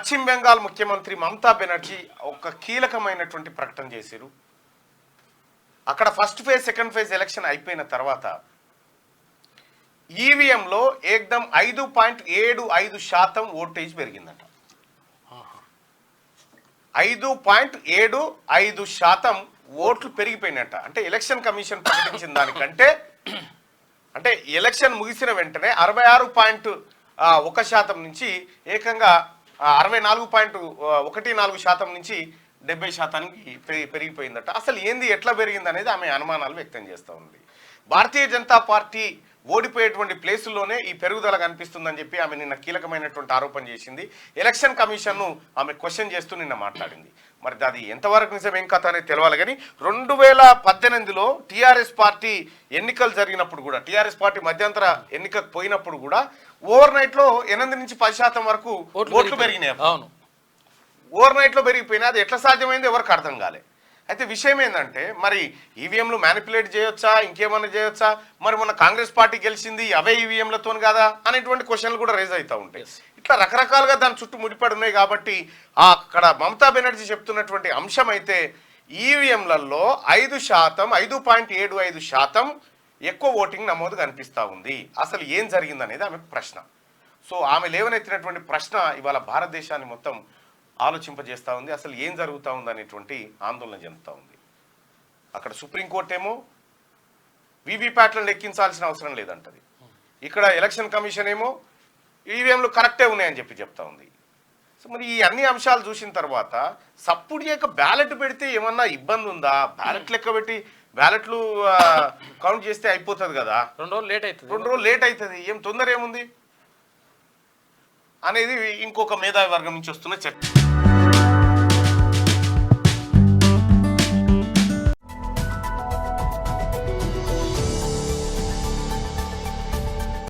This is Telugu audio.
పశ్చిమ బెంగాల్ ముఖ్యమంత్రి మమతా బెనర్జీ ఒక కీలకమైనటువంటి ప్రకటన చేశారు. అక్కడ first phase second phase election అయిపోయిన తర్వాత ఈవీఎంలో ఏకదం 5.75% ఓటేజ్ పెరిగిందట. 5.75% ఓట్లు పెరిగిపోయినట్ట. అంటే ఎలక్షన్ కమిషన్ ప్రకటించిన దానికంటే అంటే ఎలక్షన్ ముగిసిన వెంటనే 66.1% నుంచి ఏకంగా 64.14% నుంచి 70%కి పెరిగిపోయిందట. అసలు ఏంది, ఎట్లా పెరిగింది అనేది ఆమె అనుమానాలు వ్యక్తం చేస్తూ ఉంది. భారతీయ జనతా పార్టీ ఓడిపోయేటువంటి ప్లేసుల్లోనే ఈ పెరుగుదల కనిపిస్తుందని చెప్పి ఆమె నిన్న కీలకమైనటువంటి ఆరోపణ చేసింది. ఎలక్షన్ కమిషన్ను ఆమె క్వశ్చన్ చేస్తూ నిన్న మాట్లాడింది. మరి అది ఎంతవరకు నిజం ఏం కథ అనేది తెలవాలి. కానీ 2018లో టీఆర్ఎస్ పార్టీ ఎన్నికలు జరిగినప్పుడు కూడా, టీఆర్ఎస్ పార్టీ మధ్యంతర ఎన్నికకు పోయినప్పుడు కూడా ఓవర్ నైట్లో 8 నుంచి 10% వరకు ఓట్లు పెరిగినాయి. అవును, ఓవర్ నైట్లో పెరిగిపోయినా అది ఎట్లా సాధ్యమైంది ఎవరికి అర్థం కాలే. అయితే విషయం ఏంటంటే మరి ఈవీఎంలు మ్యానిపులేట్ చేయొచ్చా, ఇంకేమైనా చేయొచ్చా, మరి మొన్న కాంగ్రెస్ పార్టీ గెలిచింది అవే ఈవీఎంలతో కదా అనేటువంటి క్వశ్చన్లు కూడా రేజ్ అవుతూ ఉంటాయి. ఇట్లా రకరకాలుగా దాని చుట్టూ ముడిపడి ఉన్నాయి. కాబట్టి అక్కడ మమతా బెనర్జీ చెప్తున్నటువంటి అంశం అయితే ఈవీఎంలలో 5.75% ఎక్కువ ఓటింగ్ నమోదు కనిపిస్తూ ఉంది. అసలు ఏం జరిగిందనేది ఆమె ప్రశ్న. సో ఆమె లేవనెత్తినటువంటి ప్రశ్న ఇవాళ భారతదేశాన్ని మొత్తం ఆలోచింపజేస్తూ ఉంది. అసలు ఏం జరుగుతూ ఉంది అనేటువంటి ఆందోళన చెందుతూ ఉంది. అక్కడ సుప్రీంకోర్టు ఏమో వీవీప్యాట్లను లెక్కించాల్సిన అవసరం లేదంటది. ఇక్కడ ఎలక్షన్ కమిషన్ ఏమో ఈవీఎంలు కరెక్టే ఉన్నాయని చెప్తా ఉంది. సో మరి ఈ అన్ని అంశాలు చూసిన తర్వాత సప్పుడు యొక్క బ్యాలెట్ పెడితే ఏమన్నా ఇబ్బంది ఉందా? బ్యాలెట్ లెక్క పెట్టి బ్యాలెట్లు కౌంట్ చేస్తే అయిపోతుంది కదా. 2 రోజులు లేట్ అవుతుంది, ఏం తొందర ఏముంది అనేది ఇంకొక మేధావి వర్గం నుంచి వస్తున్న చర్చ.